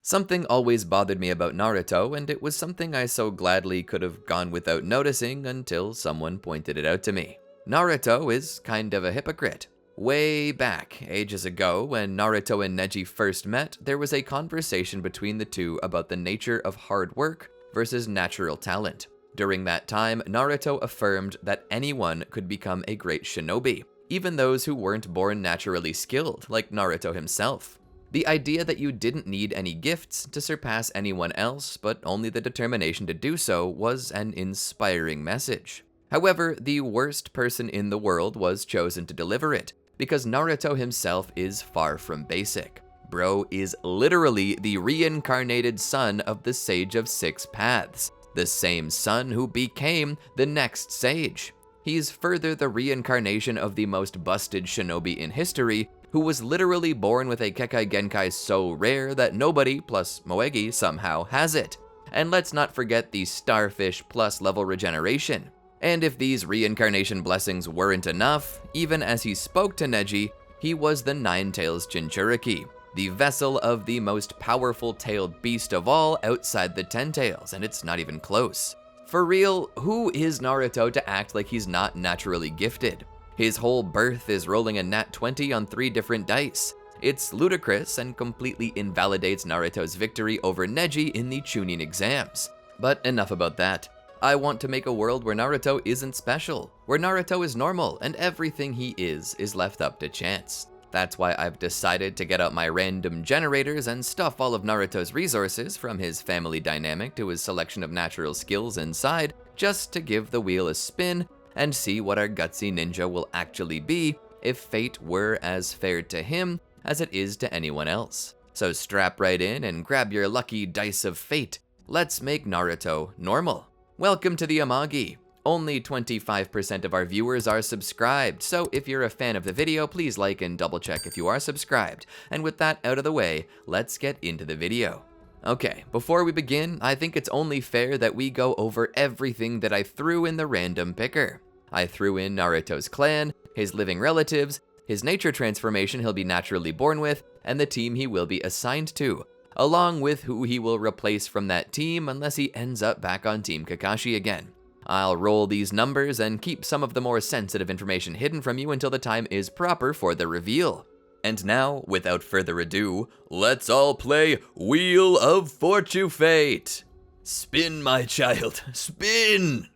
Something always bothered me about Naruto, and it was something I so gladly could have gone without noticing until someone pointed it out to me. Naruto is kind of a hypocrite. Way back, ages ago, when Naruto and Neji first met, there was a conversation between the two about the nature of hard work versus natural talent. During that time, Naruto affirmed that anyone could become a great shinobi, even those who weren't born naturally skilled, like Naruto himself. The idea that you didn't need any gifts to surpass anyone else, but only the determination to do so, was an inspiring message. However, the worst person in the world was chosen to deliver it, because Naruto himself is far from basic. Bro is literally the reincarnated son of the Sage of Six Paths, the same son who became the next sage. He's further the reincarnation of the most busted shinobi in history, who was literally born with a Kekkei Genkai so rare that nobody, plus Moegi, somehow has it. And let's not forget the Starfish plus level regeneration. And if these reincarnation blessings weren't enough, even as he spoke to Neji, he was the Nine-Tails Jinchuriki, the vessel of the most powerful tailed beast of all outside the Ten Tails, and it's not even close. For real, who is Naruto to act like he's not naturally gifted? His whole birth is rolling a nat 20 on 3 different dice. It's ludicrous and completely invalidates Naruto's victory over Neji in the Chunin Exams. But enough about that. I want to make a world where Naruto isn't special, where Naruto is normal and everything he is left up to chance. That's why I've decided to get out my random generators and stuff all of Naruto's resources, from his family dynamic to his selection of natural skills inside, just to give the wheel a spin and see what our Gutsy Ninja will actually be if fate were as fair to him as it is to anyone else. So strap right in and grab your lucky dice of fate. Let's make Naruto normal. Welcome to the Amagi. Only 25% of our viewers are subscribed, so if you're a fan of the video, please like and double check if you are subscribed. And with that out of the way, let's get into the video. Okay, before we begin, I think it's only fair that we go over everything that I threw in the random picker. I threw in Naruto's clan, his living relatives, his nature transformation he'll be naturally born with, and the team he will be assigned to, along with who he will replace from that team unless he ends up back on Team Kakashi again. I'll roll these numbers and keep some of the more sensitive information hidden from you until the time is proper for the reveal. And now, without further ado, let's all play Wheel of Fortune Fate. Spin, my child, spin!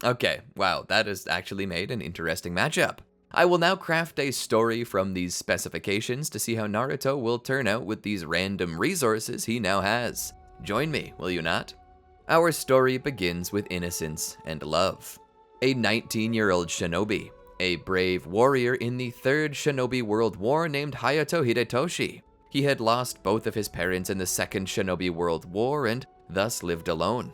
Okay, wow, that has actually made an interesting matchup. I will now craft a story from these specifications to see how Naruto will turn out with these random resources he now has. Join me, will you not? Our story begins with innocence and love. A 19-year-old shinobi, a brave warrior in the Third Shinobi World War named Hayato Hidetoshi. He had lost both of his parents in the Second Shinobi World War and thus lived alone.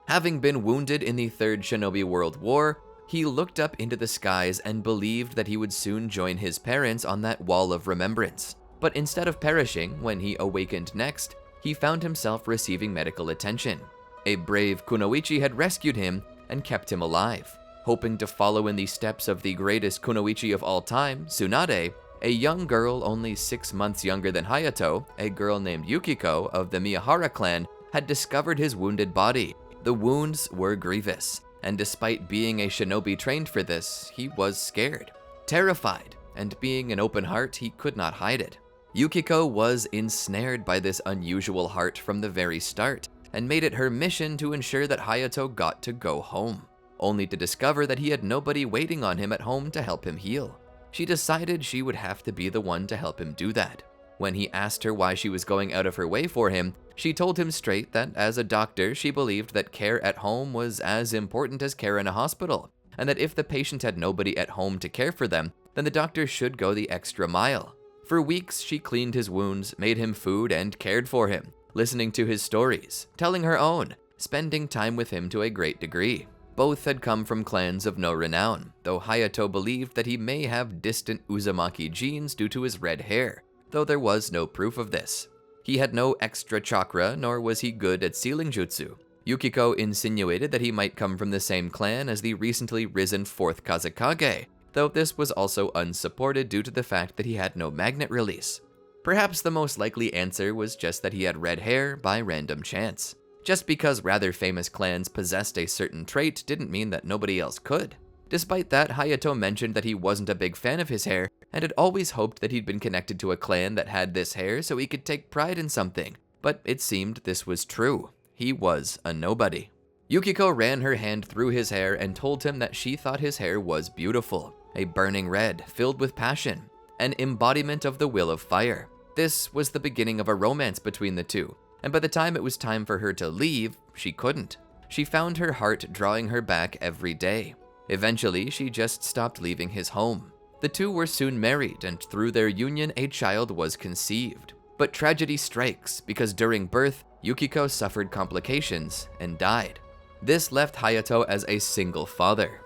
Having been wounded in the Third Shinobi World War, he looked up into the skies and believed that he would soon join his parents on that wall of remembrance. But instead of perishing when he awakened next, he found himself receiving medical attention. A brave kunoichi had rescued him and kept him alive. Hoping to follow in the steps of the greatest kunoichi of all time, Tsunade, a young girl only 6 months younger than Hayato, a girl named Yukiko of the Miyahara clan, had discovered his wounded body. The wounds were grievous, and despite being a shinobi trained for this, he was scared, terrified, and being an open heart, he could not hide it. Yukiko was ensnared by this unusual heart from the very start, and made it her mission to ensure that Hayato got to go home, only to discover that he had nobody waiting on him at home to help him heal. She decided she would have to be the one to help him do that. When he asked her why she was going out of her way for him, she told him straight that as a doctor, she believed that care at home was as important as care in a hospital, and that if the patient had nobody at home to care for them, then the doctor should go the extra mile. For weeks, she cleaned his wounds, made him food, and cared for him, listening to his stories, telling her own, spending time with him to a great degree. Both had come from clans of no renown, though Hayato believed that he may have distant Uzumaki genes due to his red hair, though there was no proof of this. He had no extra chakra, nor was he good at sealing jutsu. Yukiko insinuated that he might come from the same clan as the recently risen 4th Kazekage, though this was also unsupported due to the fact that he had no magnet release. Perhaps the most likely answer was just that he had red hair by random chance. Just because rather famous clans possessed a certain trait didn't mean that nobody else could. Despite that, Hayato mentioned that he wasn't a big fan of his hair, and had always hoped that he'd been connected to a clan that had this hair so he could take pride in something. But it seemed this was true. He was a nobody. Yukiko ran her hand through his hair and told him that she thought his hair was beautiful, a burning red, filled with passion, an embodiment of the will of fire. This was the beginning of a romance between the two, and by the time it was time for her to leave, she couldn't. She found her heart drawing her back every day. Eventually, she just stopped leaving his home. The two were soon married, and through their union, a child was conceived. But tragedy strikes, because during birth, Yukiko suffered complications and died. This left Hayato as a single father.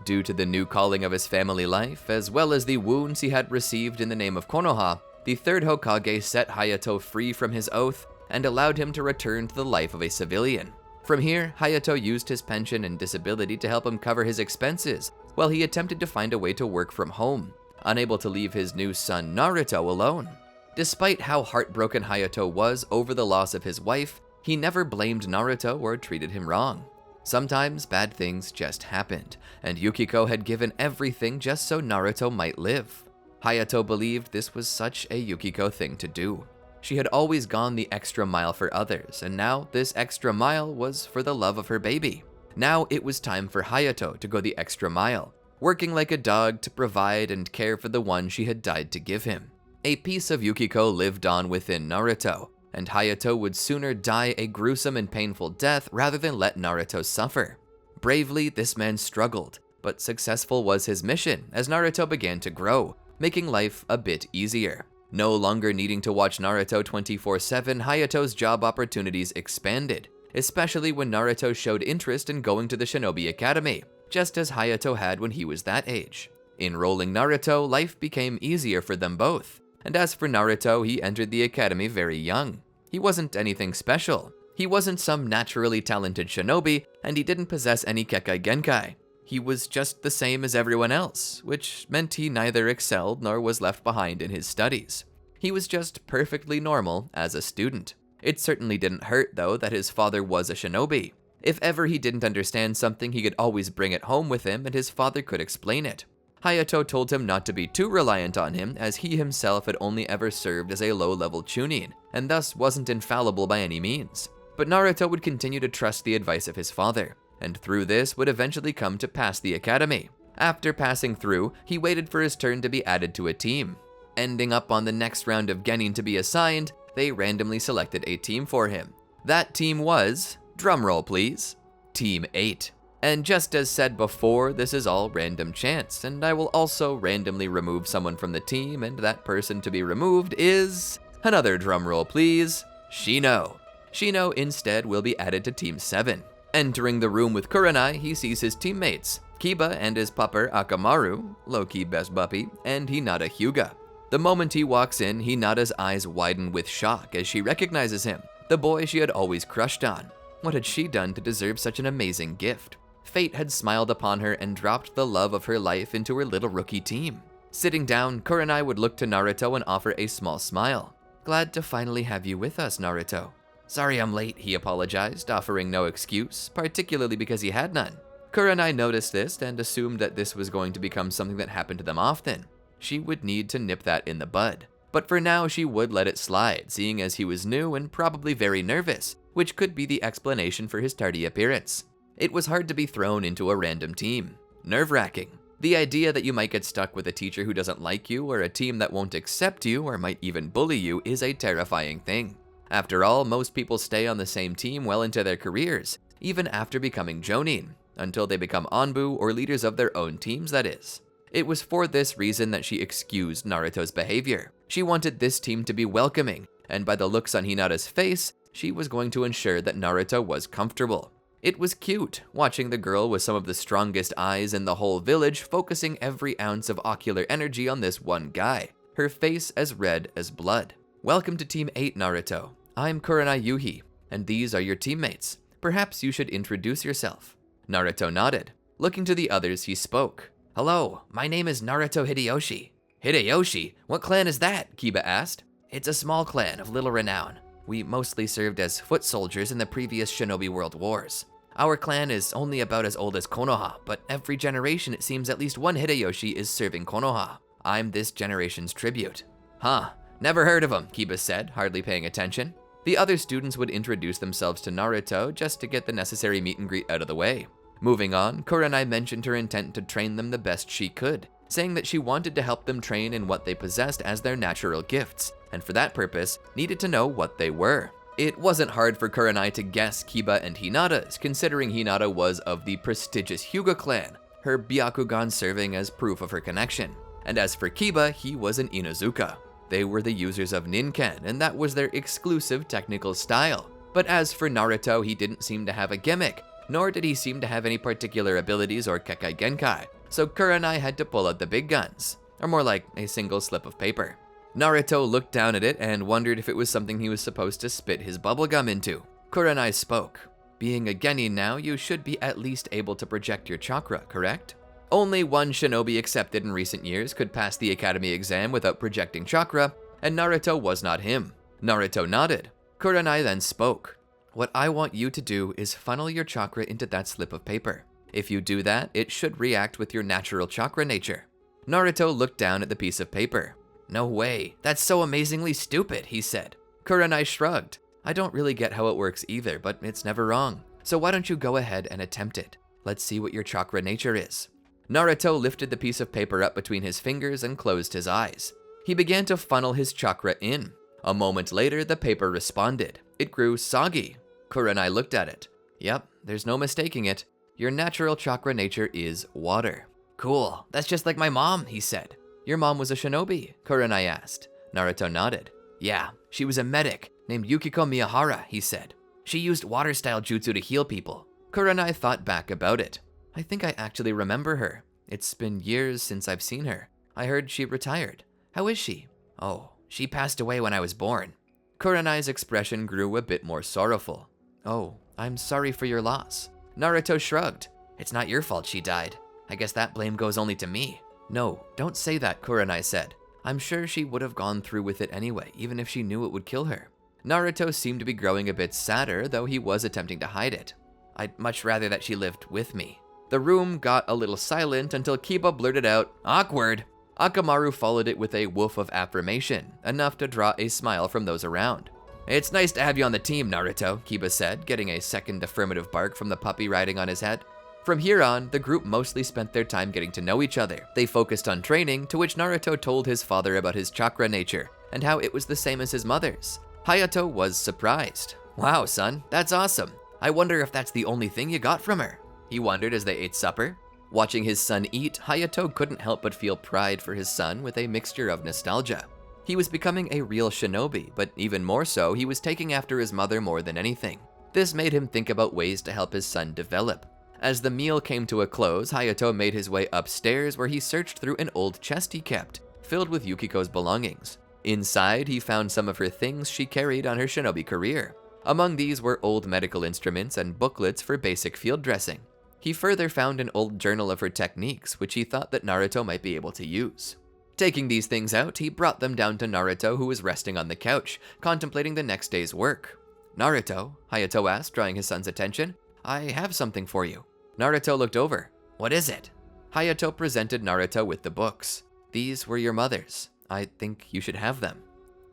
Due to the new calling of his family life, as well as the wounds he had received in the name of Konoha, the third Hokage set Hayato free from his oath and allowed him to return to the life of a civilian. From here, Hayato used his pension and disability to help him cover his expenses, while he attempted to find a way to work from home, unable to leave his new son Naruto alone. Despite how heartbroken Hayato was over the loss of his wife, he never blamed Naruto or treated him wrong. Sometimes bad things just happened, and Yukiko had given everything just so Naruto might live. Hayato believed this was such a Yukiko thing to do. She had always gone the extra mile for others, and now this extra mile was for the love of her baby. Now it was time for Hayato to go the extra mile, working like a dog to provide and care for the one she had died to give him. A piece of Yukiko lived on within Naruto, and Hayato would sooner die a gruesome and painful death rather than let Naruto suffer. Bravely, this man struggled, but successful was his mission as Naruto began to grow, making life a bit easier. No longer needing to watch Naruto 24/7, Hayato's job opportunities expanded, especially when Naruto showed interest in going to the Shinobi Academy, just as Hayato had when he was that age. Enrolling Naruto, life became easier for them both, and as for Naruto, he entered the academy very young. He wasn't anything special. He wasn't some naturally talented shinobi, and he didn't possess any Kekkei Genkai. He was just the same as everyone else, which meant he neither excelled nor was left behind in his studies. He was just perfectly normal as a student. It certainly didn't hurt, though, that his father was a shinobi. If ever he didn't understand something, he could always bring it home with him, and his father could explain it. Hayato told him not to be too reliant on him, as he himself had only ever served as a low-level Chunin, and thus wasn't infallible by any means. But Naruto would continue to trust the advice of his father, and through this would eventually come to pass the academy. After passing through, he waited for his turn to be added to a team. Ending up on the next round of genin to be assigned, they randomly selected a team for him. That team was, drumroll please, Team 8. And just as said before, this is all random chance, and I will also randomly remove someone from the team, and that person to be removed is, another drumroll please, Shino. Shino instead will be added to Team 7. Entering the room with Kurenai, he sees his teammates, Kiba and his pupper Akamaru, low-key best puppy, and Hinata Hyuga. The moment he walks in, Hinata's eyes widen with shock as she recognizes him, the boy she had always crushed on. What had she done to deserve such an amazing gift? Fate had smiled upon her and dropped the love of her life into her little rookie team. Sitting down, Kurenai would look to Naruto and offer a small smile. "Glad to finally have you with us, Naruto." "Sorry I'm late," he apologized, offering no excuse, particularly because he had none. Kurenai noticed this and assumed that this was going to become something that happened to them often. She would need to nip that in the bud. But for now, she would let it slide, seeing as he was new and probably very nervous, which could be the explanation for his tardy appearance. It was hard to be thrown into a random team. Nerve-wracking. The idea that you might get stuck with a teacher who doesn't like you, or a team that won't accept you, or might even bully you, is a terrifying thing. After all, most people stay on the same team well into their careers, even after becoming Jonin, until they become Anbu or leaders of their own teams, that is. It was for this reason that she excused Naruto's behavior. She wanted this team to be welcoming, and by the looks on Hinata's face, she was going to ensure that Naruto was comfortable. It was cute, watching the girl with some of the strongest eyes in the whole village focusing every ounce of ocular energy on this one guy, her face as red as blood. "Welcome to Team 8, Naruto. I'm Kurenai Yuhi, and these are your teammates. Perhaps you should introduce yourself." Naruto nodded. Looking to the others, he spoke. "Hello, my name is Naruto Hideyoshi." "Hideyoshi? What clan is that?" Kiba asked. It's a small clan of little renown. We mostly served as foot soldiers in the previous Shinobi World Wars. Our clan is only about as old as Konoha, but every generation it seems at least one Hideyoshi is serving Konoha. I'm this generation's tribute. Huh, never heard of him, Kiba said, hardly paying attention. The other students would introduce themselves to Naruto just to get the necessary meet and greet out of the way. Moving on, Kurenai mentioned her intent to train them the best she could, saying that she wanted to help them train in what they possessed as their natural gifts, and for that purpose, needed to know what they were. It wasn't hard for Kurenai to guess Kiba and Hinata's, considering Hinata was of the prestigious Hyuga clan, her Byakugan serving as proof of her connection. And as for Kiba, he was an Inuzuka. They were the users of Ninken, and that was their exclusive technical style. But as for Naruto, he didn't seem to have a gimmick, nor did he seem to have any particular abilities or Kekkei Genkai, so Kurenai had to pull out the big guns, or more like a single slip of paper. Naruto looked down at it and wondered if it was something he was supposed to spit his bubblegum into. Kurenai spoke. Being a genin now, you should be at least able to project your chakra, correct? Only one shinobi accepted in recent years could pass the academy exam without projecting chakra, and Naruto was not him. Naruto nodded. Kurenai then spoke. What I want you to do is funnel your chakra into that slip of paper. If you do that, it should react with your natural chakra nature. Naruto looked down at the piece of paper. No way, that's so amazingly stupid, he said. Kurenai shrugged. I don't really get how it works either, but it's never wrong. So why don't you go ahead and attempt it? Let's see what your chakra nature is. Naruto lifted the piece of paper up between his fingers and closed his eyes. He began to funnel his chakra in. A moment later, the paper responded. It grew soggy. Kurenai looked at it. Yep, there's no mistaking it. Your natural chakra nature is water. Cool, that's just like my mom, he said. Your mom was a shinobi? Kurenai asked. Naruto nodded. Yeah, she was a medic named Yukiko Miyahara, he said. She used water-style jutsu to heal people. Kurenai thought back about it. I think I actually remember her. It's been years since I've seen her. I heard she retired. How is she? Oh, she passed away when I was born. Kurenai's expression grew a bit more sorrowful. Oh, I'm sorry for your loss. Naruto shrugged. It's not your fault she died. I guess that blame goes only to me. No, don't say that, Kurenai said. I'm sure she would have gone through with it anyway, even if she knew it would kill her. Naruto seemed to be growing a bit sadder, though he was attempting to hide it. I'd much rather that she lived with me. The room got a little silent until Kiba blurted out, awkward. Akamaru followed it with a woof of affirmation, enough to draw a smile from those around. It's nice to have you on the team, Naruto, Kiba said, getting a second affirmative bark from the puppy riding on his head. From here on, the group mostly spent their time getting to know each other. They focused on training, to which Naruto told his father about his chakra nature, and how it was the same as his mother's. Hayato was surprised. Wow, son, that's awesome. I wonder if that's the only thing you got from her. He wondered as they ate supper. Watching his son eat, Hayato couldn't help but feel pride for his son with a mixture of nostalgia. He was becoming a real shinobi, but even more so, he was taking after his mother more than anything. This made him think about ways to help his son develop. As the meal came to a close, Hayato made his way upstairs where he searched through an old chest he kept, filled with Yukiko's belongings. Inside, he found some of her things she carried on her shinobi career. Among these were old medical instruments and booklets for basic field dressing. He further found an old journal of her techniques, which he thought that Naruto might be able to use. Taking these things out, he brought them down to Naruto, who was resting on the couch, contemplating the next day's work. Naruto, Hayato asked, drawing his son's attention, I have something for you. Naruto looked over. What is it? Hayato presented Naruto with the books. These were your mother's. I think you should have them.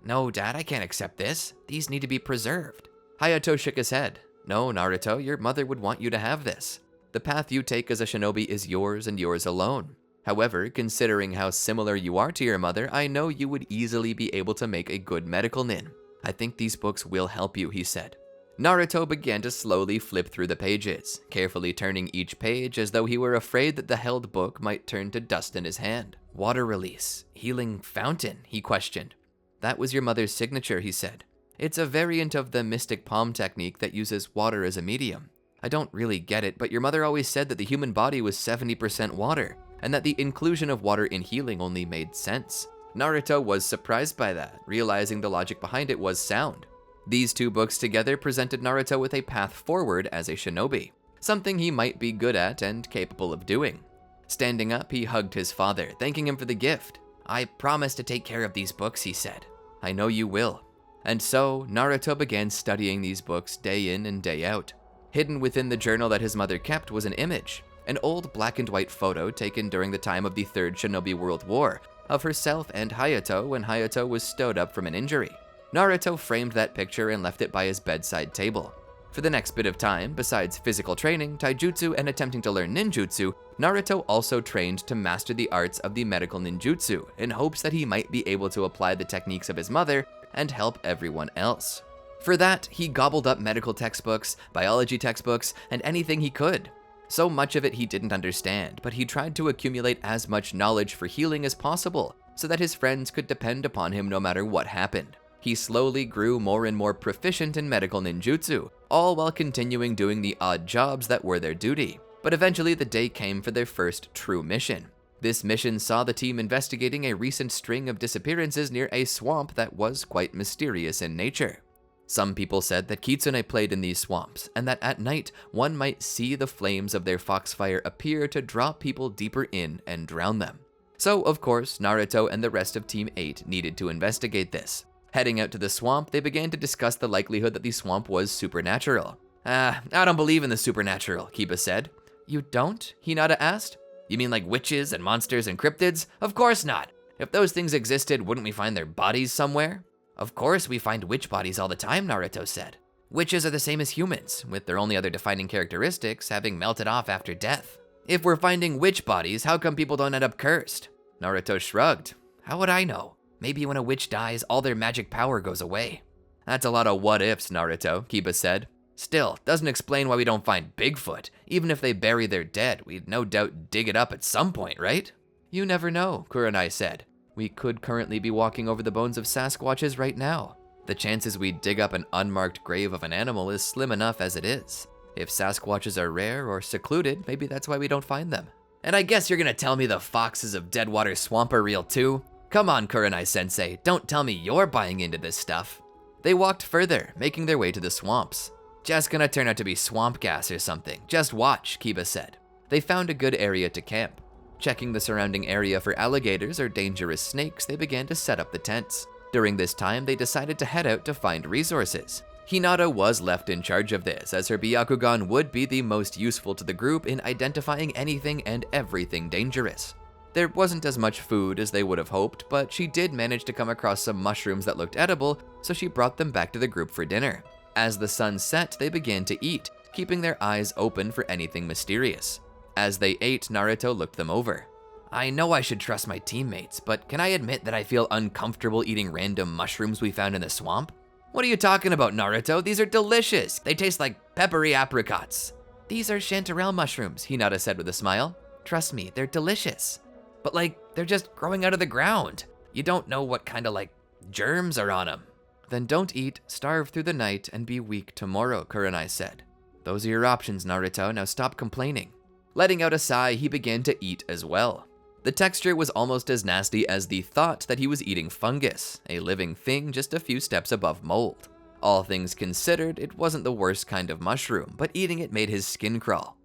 No, Dad, I can't accept this. These need to be preserved. Hayato shook his head. No, Naruto, your mother would want you to have this. The path you take as a shinobi is yours and yours alone. However, considering how similar you are to your mother, I know you would easily be able to make a good medical nin. I think these books will help you, he said. Naruto began to slowly flip through the pages, carefully turning each page as though he were afraid that the held book might turn to dust in his hand. Water release, healing fountain, he questioned. That was your mother's signature, he said. It's a variant of the mystic palm technique that uses water as a medium. I don't really get it, but your mother always said that the human body was 70% water, and that the inclusion of water in healing only made sense. Naruto was surprised by that, realizing the logic behind it was sound. These two books together presented Naruto with a path forward as a shinobi, something he might be good at and capable of doing. Standing up, he hugged his father, thanking him for the gift. I promise to take care of these books, he said. I know you will. And so, Naruto began studying these books day in and day out. Hidden within the journal that his mother kept was an image, an old black and white photo taken during the time of the Third Shinobi World War, of herself and Hayato when Hayato was stowed up from an injury. Naruto framed that picture and left it by his bedside table. For the next bit of time, besides physical training, taijutsu, and attempting to learn ninjutsu, Naruto also trained to master the arts of the medical ninjutsu in hopes that he might be able to apply the techniques of his mother and help everyone else. For that, he gobbled up medical textbooks, biology textbooks, and anything he could. So much of it he didn't understand, but he tried to accumulate as much knowledge for healing as possible so that his friends could depend upon him no matter what happened. He slowly grew more and more proficient in medical ninjutsu, all while continuing doing the odd jobs that were their duty. But eventually the day came for their first true mission. This mission saw the team investigating a recent string of disappearances near a swamp that was quite mysterious in nature. Some people said that Kitsune played in these swamps, and that at night one might see the flames of their foxfire appear to draw people deeper in and drown them. So, of course, Naruto and the rest of Team 8 needed to investigate this. Heading out to the swamp, they began to discuss the likelihood that the swamp was supernatural. I don't believe in the supernatural, Kiba said. You don't? Hinata asked. You mean like witches and monsters and cryptids? Of course not. If those things existed, wouldn't we find their bodies somewhere? Of course we find witch bodies all the time, Naruto said. Witches are the same as humans, with their only other defining characteristics having melted off after death. If we're finding witch bodies, how come people don't end up cursed? Naruto shrugged. How would I know? Maybe when a witch dies, all their magic power goes away. That's a lot of what-ifs, Naruto, Kiba said. Still, doesn't explain why we don't find Bigfoot. Even if they bury their dead, we'd no doubt dig it up at some point, right? You never know, Kurenai said. We could currently be walking over the bones of Sasquatches right now. The chances we dig up an unmarked grave of an animal is slim enough as it is. If Sasquatches are rare or secluded, maybe that's why we don't find them. And I guess you're gonna tell me the foxes of Deadwater Swamp are real too? Come on, Kurenai-sensei, don't tell me you're buying into this stuff. They walked further, making their way to the swamps. Just gonna turn out to be swamp gas or something. Just watch, Kiba said. They found a good area to camp. Checking the surrounding area for alligators or dangerous snakes, they began to set up the tents. During this time, they decided to head out to find resources. Hinata was left in charge of this, as her Byakugan would be the most useful to the group in identifying anything and everything dangerous. There wasn't as much food as they would have hoped, but she did manage to come across some mushrooms that looked edible, so she brought them back to the group for dinner. As the sun set, they began to eat, keeping their eyes open for anything mysterious. As they ate, Naruto looked them over. I know I should trust my teammates, but can I admit that I feel uncomfortable eating random mushrooms we found in the swamp? What are you talking about, Naruto? These are delicious. They taste like peppery apricots. These are chanterelle mushrooms, Hinata said with a smile. Trust me, they're delicious. But they're just growing out of the ground. You don't know what kind of germs are on them. Then don't eat, starve through the night, and be weak tomorrow, Kurenai said. Those are your options, Naruto. Now stop complaining. Letting out a sigh, he began to eat as well. The texture was almost as nasty as the thought that he was eating fungus, a living thing just a few steps above mold. All things considered, it wasn't the worst kind of mushroom, but eating it made his skin crawl.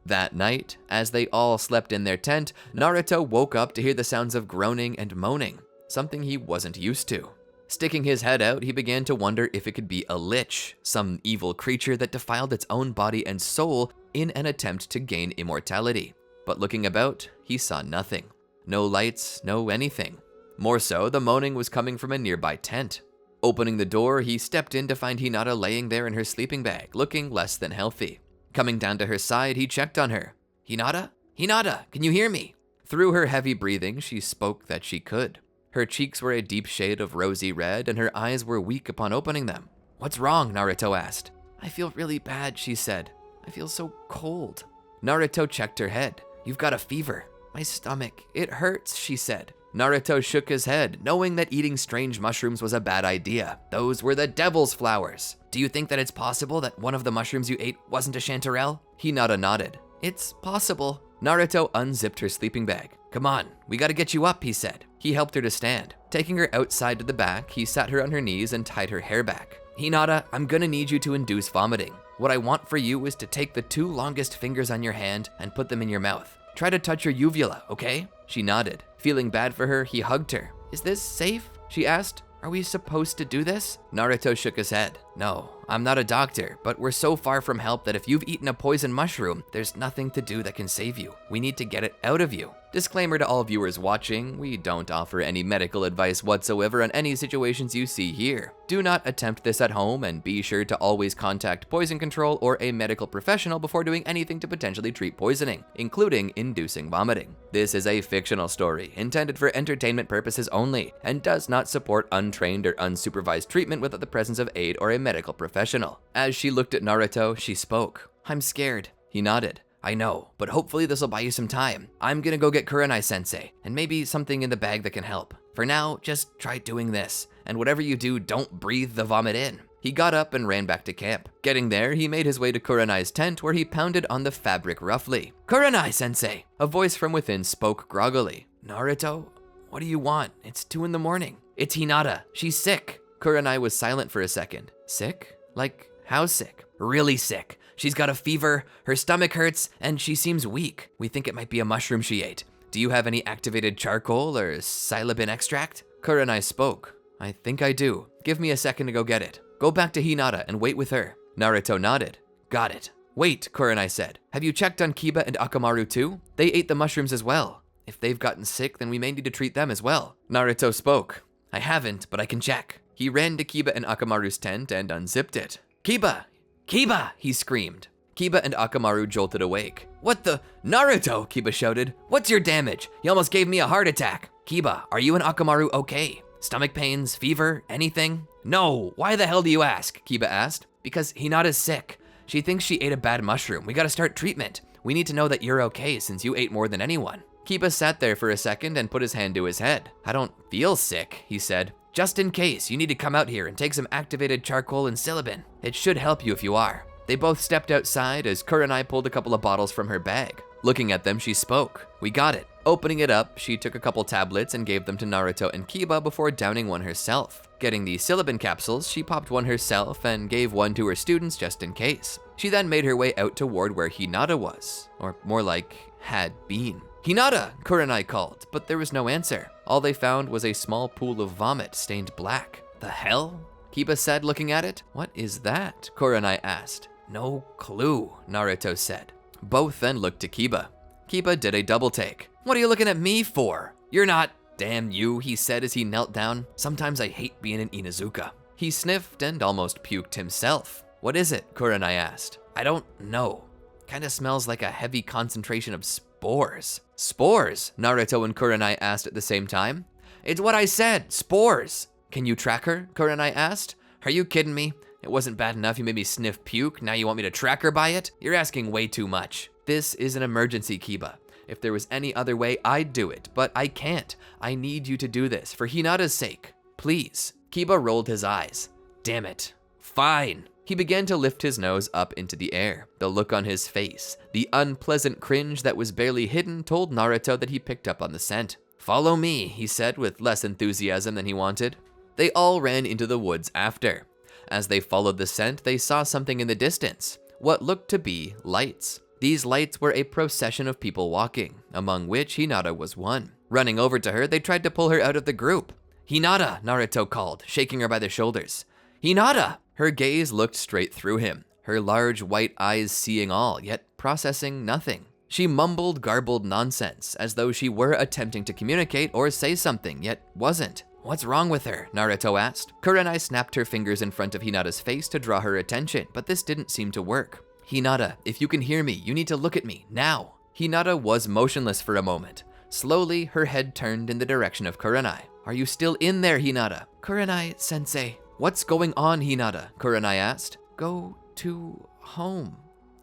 That night, as they all slept in their tent, Naruto woke up to hear the sounds of groaning and moaning, something he wasn't used to. Sticking his head out, he began to wonder if it could be a lich, some evil creature that defiled its own body and soul in an attempt to gain immortality. But looking about, he saw nothing. No lights, no anything. More so, the moaning was coming from a nearby tent. Opening the door, he stepped in to find Hinata laying there in her sleeping bag, looking less than healthy. Coming down to her side, he checked on her. Hinata? Hinata, can you hear me? Through her heavy breathing, she spoke that she could. Her cheeks were a deep shade of rosy red, and her eyes were weak upon opening them. What's wrong? Naruto asked. I feel really bad, she said. I feel so cold. Naruto checked her head. You've got a fever. My stomach, it hurts, she said. Naruto shook his head, knowing that eating strange mushrooms was a bad idea. Those were the devil's flowers. Do you think that it's possible that one of the mushrooms you ate wasn't a chanterelle? Hinata nodded. It's possible. Naruto unzipped her sleeping bag. Come on, we gotta get you up, he said. He helped her to stand. Taking her outside to the back, he sat her on her knees and tied her hair back. Hinata, I'm gonna need you to induce vomiting. What I want for you is to take the 2 longest fingers on your hand and put them in your mouth. Try to touch your uvula, okay? She nodded. Feeling bad for her, he hugged her. Is this safe? She asked. Are we supposed to do this? Naruto shook his head. No, I'm not a doctor, but we're so far from help that if you've eaten a poison mushroom, there's nothing to do that can save you. We need to get it out of you. Disclaimer to all viewers watching, we don't offer any medical advice whatsoever on any situations you see here. Do not attempt this at home, and be sure to always contact poison control or a medical professional before doing anything to potentially treat poisoning, including inducing vomiting. This is a fictional story, intended for entertainment purposes only, and does not support untrained or unsupervised treatment without the presence of aid or a medical professional. As she looked at Naruto, she spoke. I'm scared. He nodded. I know, but hopefully this'll buy you some time. I'm gonna go get Kurenai-sensei, and maybe something in the bag that can help. For now, just try doing this, and whatever you do, don't breathe the vomit in. He got up and ran back to camp. Getting there, he made his way to Kurenai's tent where he pounded on the fabric roughly. Kurenai-sensei! A voice from within spoke groggily. Naruto, what do you want? It's 2 in the morning. It's Hinata. She's sick. Kurenai was silent for a second. Sick? Like, how sick? Really sick. She's got a fever, her stomach hurts, and she seems weak. We think it might be a mushroom she ate. Do you have any activated charcoal or psilocybin extract? Kurenai spoke. I think I do. Give me a second to go get it. Go back to Hinata and wait with her. Naruto nodded. Got it. Wait, Kurenai said. Have you checked on Kiba and Akamaru too? They ate the mushrooms as well. If they've gotten sick, then we may need to treat them as well. Naruto spoke. I haven't, but I can check. He ran to Kiba and Akamaru's tent and unzipped it. Kiba! Kiba! He screamed. Kiba and Akamaru jolted awake. What the? Naruto! Kiba shouted. What's your damage? You almost gave me a heart attack. Kiba, are you and Akamaru okay? Stomach pains, fever, anything? No, why the hell do you ask? Kiba asked. Because Hinata's sick. She thinks she ate a bad mushroom. We gotta start treatment. We need to know that you're okay since you ate more than anyone. Kiba sat there for a second and put his hand to his head. I don't feel sick, he said. Just in case, you need to come out here and take some activated charcoal and psilocybin. It should help you if you are. They both stepped outside as Kurenai pulled a couple of bottles from her bag. Looking at them, she spoke. We got it. Opening it up, she took a couple tablets and gave them to Naruto and Kiba before downing one herself. Getting the psilocybin capsules, she popped one herself and gave one to her students just in case. She then made her way out toward where Hinata was, or more like, had been. Hinata! Kurenai called, but there was no answer. All they found was a small pool of vomit stained black. The hell? Kiba said, looking at it. What is that? Kurenai asked. No clue, Naruto said. Both then looked to Kiba. Kiba did a double take. What are you looking at me for? You're not. Damn you, he said as he knelt down. Sometimes I hate being an Inuzuka. He sniffed and almost puked himself. What is it? Kurenai asked. I don't know. Kinda smells like a heavy concentration of spores. Spores? Naruto and Kurenai asked at the same time. It's what I said, spores. Can you track her? Kurenai asked. Are you kidding me? It wasn't bad enough you made me sniff puke, now you want me to track her by it? You're asking way too much. This is an emergency, Kiba. If there was any other way, I'd do it, but I can't. I need you to do this, for Hinata's sake. Please. Kiba rolled his eyes. Damn it. Fine. He began to lift his nose up into the air. The look on his face, the unpleasant cringe that was barely hidden, told Naruto that he picked up on the scent. Follow me, he said with less enthusiasm than he wanted. They all ran into the woods after. As they followed the scent, they saw something in the distance, what looked to be lights. These lights were a procession of people walking, among which Hinata was one. Running over to her, they tried to pull her out of the group. Hinata, Naruto called, shaking her by the shoulders. Hinata! Her gaze looked straight through him, her large white eyes seeing all, yet processing nothing. She mumbled garbled nonsense, as though she were attempting to communicate or say something, yet wasn't. What's wrong with her? Naruto asked. Kurenai snapped her fingers in front of Hinata's face to draw her attention, but this didn't seem to work. Hinata, if you can hear me, you need to look at me, now. Hinata was motionless for a moment. Slowly, her head turned in the direction of Kurenai. Are you still in there, Hinata? Kurenai-sensei. What's going on, Hinata? Kurenai asked. Go to home.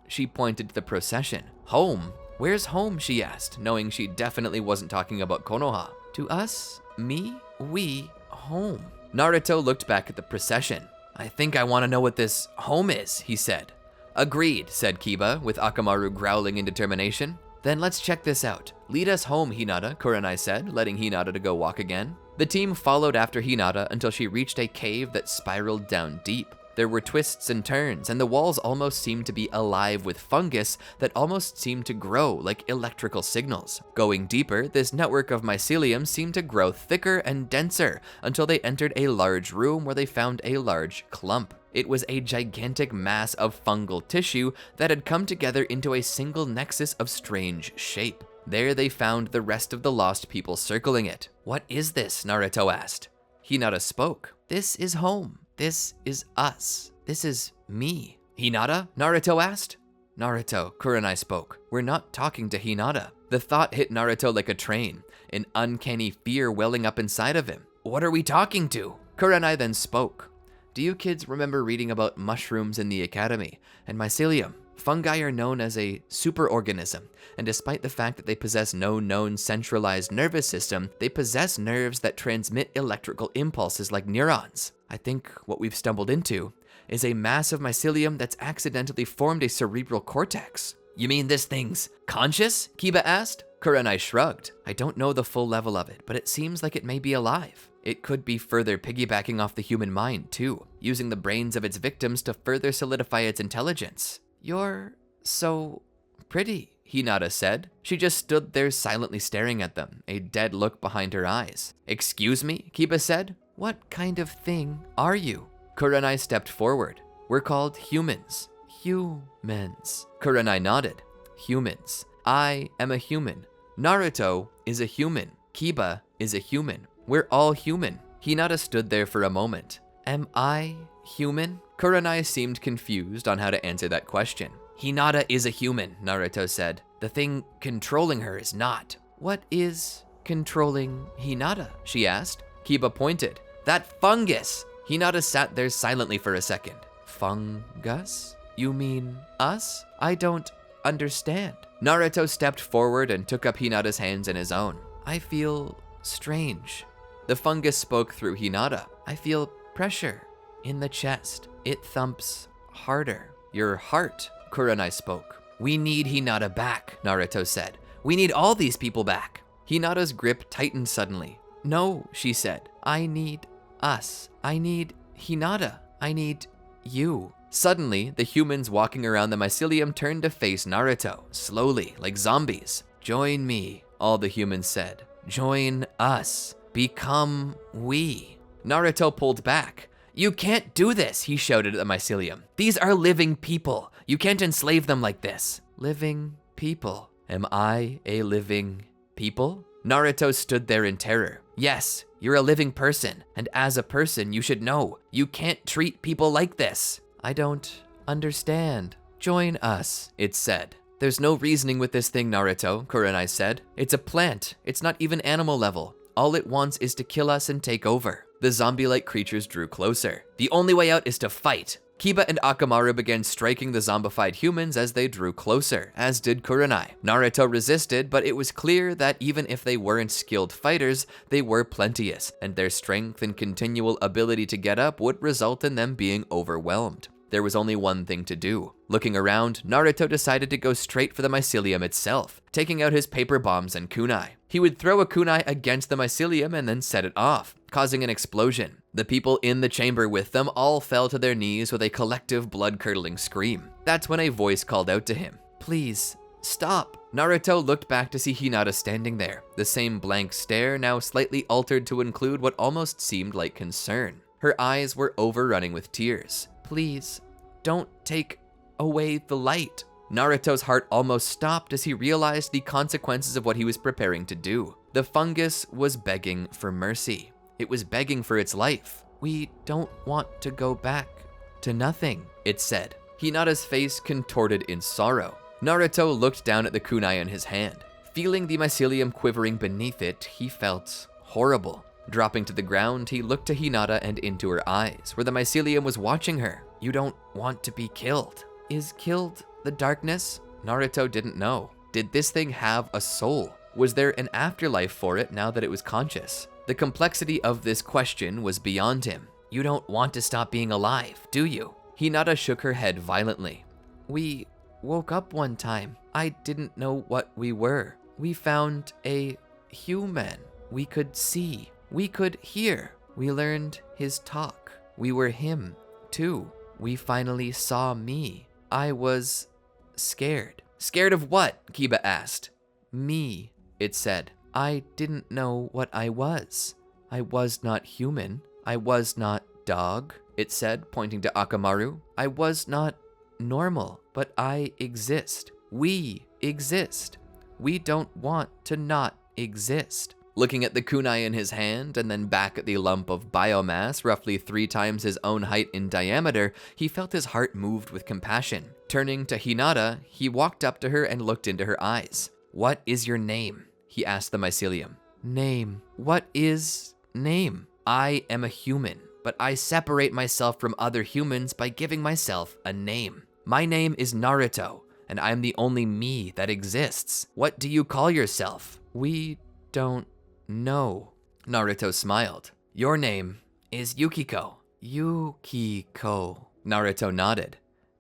She pointed to the procession. Home? Where's home? She asked, knowing she definitely wasn't talking about Konoha. To us? Me? We? Home. Naruto looked back at the procession. I think I want to know what this home is, he said. Agreed, said Kiba, with Akamaru growling in determination. Then let's check this out. Lead us home, Hinata, Kurenai said, letting Hinata to go walk again. The team followed after Hinata until she reached a cave that spiraled down deep. There were twists and turns, and the walls almost seemed to be alive with fungus that almost seemed to grow like electrical signals. Going deeper, this network of mycelium seemed to grow thicker and denser until they entered a large room where they found a large clump. It was a gigantic mass of fungal tissue that had come together into a single nexus of strange shape. There they found the rest of the lost people circling it. "What is this?" Naruto asked. Hinata spoke. "This is home. This is us. This is me." "Hinata?" Naruto asked. "Naruto," Kurenai spoke. "We're not talking to Hinata." The thought hit Naruto like a train, an uncanny fear welling up inside of him. "What are we talking to?" Kurenai then spoke. "Do you kids remember reading about mushrooms in the academy and mycelium? Fungi are known as a superorganism, and despite the fact that they possess no known centralized nervous system, they possess nerves that transmit electrical impulses like neurons. I think what we've stumbled into is a mass of mycelium that's accidentally formed a cerebral cortex." "You mean this thing's conscious?" Kiba asked. Kurenai shrugged. "I don't know the full level of it, but it seems like it may be alive. It could be further piggybacking off the human mind, too, using the brains of its victims to further solidify its intelligence." "You're so pretty," Hinata said. She just stood there silently staring at them, a dead look behind her eyes. "Excuse me?" Kiba said. "What kind of thing are you?" Kurenai stepped forward. "We're called humans." "Humans." Kurenai nodded. "Humans. I am a human. Naruto is a human. Kiba is a human. We're all human." Hinata stood there for a moment. "Am I human?" Kurenai seemed confused on how to answer that question. "Hinata is a human," Naruto said. "The thing controlling her is not." "What is controlling Hinata?" she asked. Kiba pointed. "That fungus!" Hinata sat there silently for a second. "Fungus? You mean us? I don't understand." Naruto stepped forward and took up Hinata's hands in his own. "I feel strange." The fungus spoke through Hinata. "I feel pressure in the chest. It thumps harder." "Your heart," Kurenai spoke. "We need Hinata back," Naruto said. "We need all these people back." Hinata's grip tightened suddenly. "No," she said. "I need us. I need Hinata. I need you." Suddenly, the humans walking around the mycelium turned to face Naruto, slowly, like zombies. "Join me," all the humans said. "Join us. Become we." Naruto pulled back. "You can't do this," he shouted at the mycelium. "These are living people. You can't enslave them like this." "Living people? Am I a living people?" Naruto stood there in terror. "Yes, you're a living person, and as a person, you should know. You can't treat people like this." "I don't understand." "Join us," it said. "There's no reasoning with this thing, Naruto," Kurenai said. "It's a plant. It's not even animal level. All it wants is to kill us and take over." The zombie-like creatures drew closer. "The only way out is to fight." Kiba and Akamaru began striking the zombified humans as they drew closer, as did Kurenai. Naruto resisted, but it was clear that even if they weren't skilled fighters, they were plenteous, and their strength and continual ability to get up would result in them being overwhelmed. There was only one thing to do. Looking around, Naruto decided to go straight for the mycelium itself, taking out his paper bombs and kunai. He would throw a kunai against the mycelium and then set it off, causing an explosion. The people in the chamber with them all fell to their knees with a collective blood-curdling scream. That's when a voice called out to him. "Please, stop." Naruto looked back to see Hinata standing there, the same blank stare now slightly altered to include what almost seemed like concern. Her eyes were overrunning with tears. "Please, don't take away the light." Naruto's heart almost stopped as he realized the consequences of what he was preparing to do. The fungus was begging for mercy. It was begging for its life. "We don't want to go back to nothing," it said. Hinata's face contorted in sorrow. Naruto looked down at the kunai in his hand. Feeling the mycelium quivering beneath it, he felt horrible. Dropping to the ground, he looked to Hinata and into her eyes, where the mycelium was watching her. "You don't want to be killed." Is killed the darkness? Naruto didn't know. Did this thing have a soul? Was there an afterlife for it now that it was conscious? The complexity of this question was beyond him. "You don't want to stop being alive, do you?" Hinata shook her head violently. "We woke up one time. I didn't know what we were. We found a human. We could see. We could hear. We learned his talk. We were him, too. We finally saw me. I was scared. Scared of what? Kiba asked. Me, it said. I didn't know what I was. I was not human. I was not dog, it said, pointing to Akamaru. I was not normal, but I exist. We exist. We don't want to not exist. Looking at the kunai in his hand and then back at the lump of biomass roughly 3 times his own height in diameter, he felt his heart moved with compassion. Turning to Hinata, he walked up to her and looked into her eyes. What is your name? He asked the mycelium. Name. What is name? I am a human, but I separate myself from other humans by giving myself a name. My name is Naruto, and I'm the only me that exists. What do you call yourself? We don't know. Naruto smiled. Your name is Yukiko. Yukiko. Naruto nodded.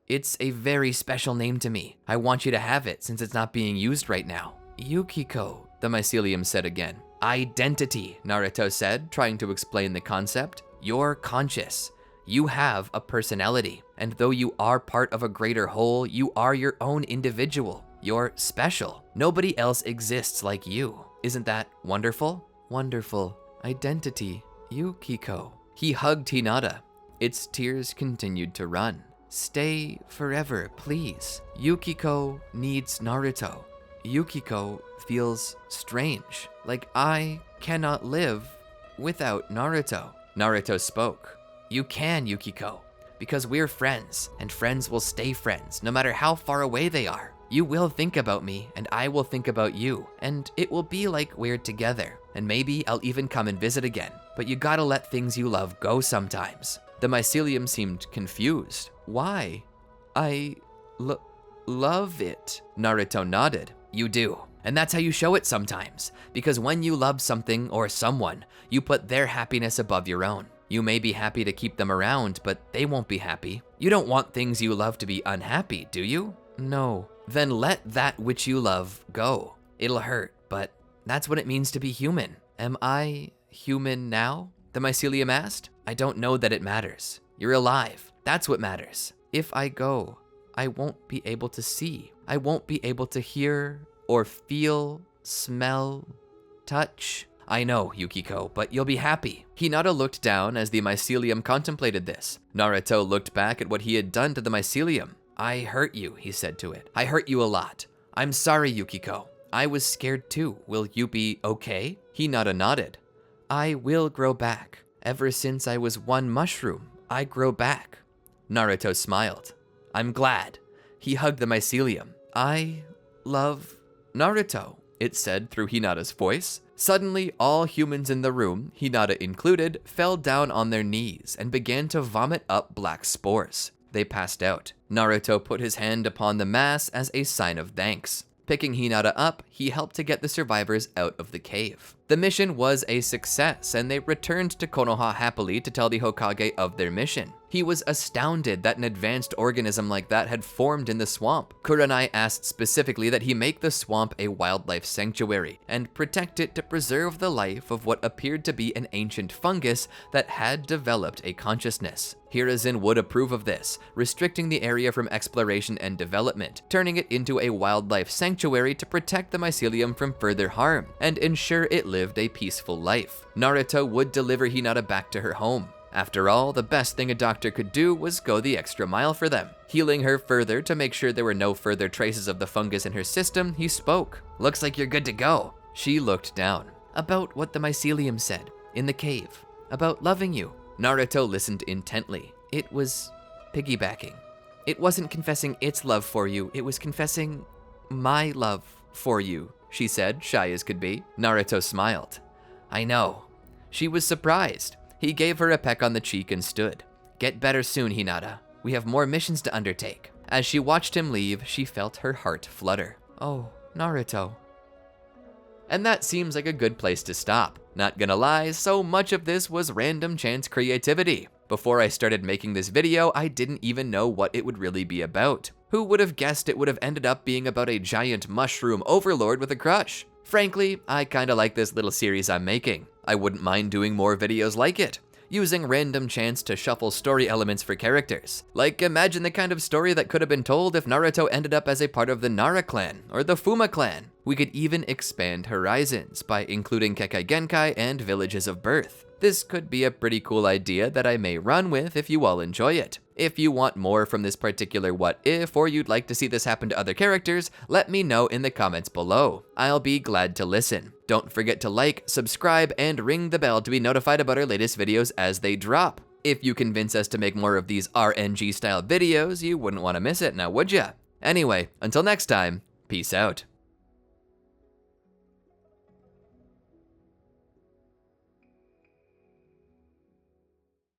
It's a very special name to me. I want you to have it since it's not being used right now. Yukiko, the mycelium said again. Identity, Naruto said, trying to explain the concept. You're conscious. You have a personality, and though you are part of a greater whole, you are your own individual. You're special. Nobody else exists like you. Isn't that wonderful? Wonderful. Identity. Yukiko. He hugged Hinata. Its tears continued to run. Stay forever, please. Yukiko needs Naruto. Yukiko feels strange, like I cannot live without Naruto. Naruto spoke. You can, Yukiko, because we're friends, and friends will stay friends, no matter how far away they are. You will think about me, and I will think about you, and it will be like we're together, and maybe I'll even come and visit again, but you gotta let things you love go sometimes. The mycelium seemed confused. Why? I love it. Naruto nodded. You do. And that's how you show it sometimes. Because when you love something or someone, you put their happiness above your own. You may be happy to keep them around, but they won't be happy. You don't want things you love to be unhappy, do you? No. Then let that which you love go. It'll hurt, but that's what it means to be human. Am I human now? The mycelium asked. I don't know that it matters. You're alive. That's what matters. If I go, I won't be able to see. I won't be able to hear or feel, smell, touch. I know, Yukiko, but you'll be happy. Hinata looked down as the mycelium contemplated this. Naruto looked back at what he had done to the mycelium. I hurt you, he said to it. I hurt you a lot. I'm sorry, Yukiko. I was scared too. Will you be okay? Hinata nodded. I will grow back. Ever since I was one mushroom, I grow back. Naruto smiled. I'm glad. He hugged the mycelium. I love Naruto, it said through Hinata's voice. Suddenly, all humans in the room, Hinata included, fell down on their knees and began to vomit up black spores. They passed out. Naruto put his hand upon the mass as a sign of thanks. Picking Hinata up, he helped to get the survivors out of the cave. The mission was a success, and they returned to Konoha happily to tell the Hokage of their mission. He was astounded that an advanced organism like that had formed in the swamp. Kurenai asked specifically that he make the swamp a wildlife sanctuary and protect it to preserve the life of what appeared to be an ancient fungus that had developed a consciousness. Hiruzen would approve of this, restricting the area from exploration and development, turning it into a wildlife sanctuary to protect the mycelium from further harm and ensure it lived a peaceful life. Naruto would deliver Hinata back to her home. After all, the best thing a doctor could do was go the extra mile for them. Healing her further to make sure there were no further traces of the fungus in her system, he spoke. Looks like you're good to go. She looked down. About what the mycelium said, in the cave. About loving you. Naruto listened intently. It was piggybacking. It wasn't confessing its love for you, it was confessing my love for you, she said, shy as could be. Naruto smiled. I know. She was surprised. He gave her a peck on the cheek and stood. Get better soon, Hinata. We have more missions to undertake. As she watched him leave, she felt her heart flutter. Oh, Naruto. And that seems like a good place to stop. Not gonna lie, so much of this was random chance creativity. Before I started making this video, I didn't even know what it would really be about. Who would have guessed it would have ended up being about a giant mushroom overlord with a crush? Frankly, I kinda like this little series I'm making. I wouldn't mind doing more videos like it. using random chance to shuffle story elements for characters. Like, imagine the kind of story that could have been told if Naruto ended up as a part of the Nara clan, or the Fuma clan. We could even expand horizons by including Kekkei Genkai and villages of birth. This could be a pretty cool idea that I may run with if you all enjoy it. If you want more from this particular what if, or you'd like to see this happen to other characters, let me know in the comments below. I'll be glad to listen. Don't forget to like, subscribe, and ring the bell to be notified about our latest videos as they drop. If you convince us to make more of these RNG style videos, you wouldn't want to miss it now, would ya? Anyway, until next time, peace out.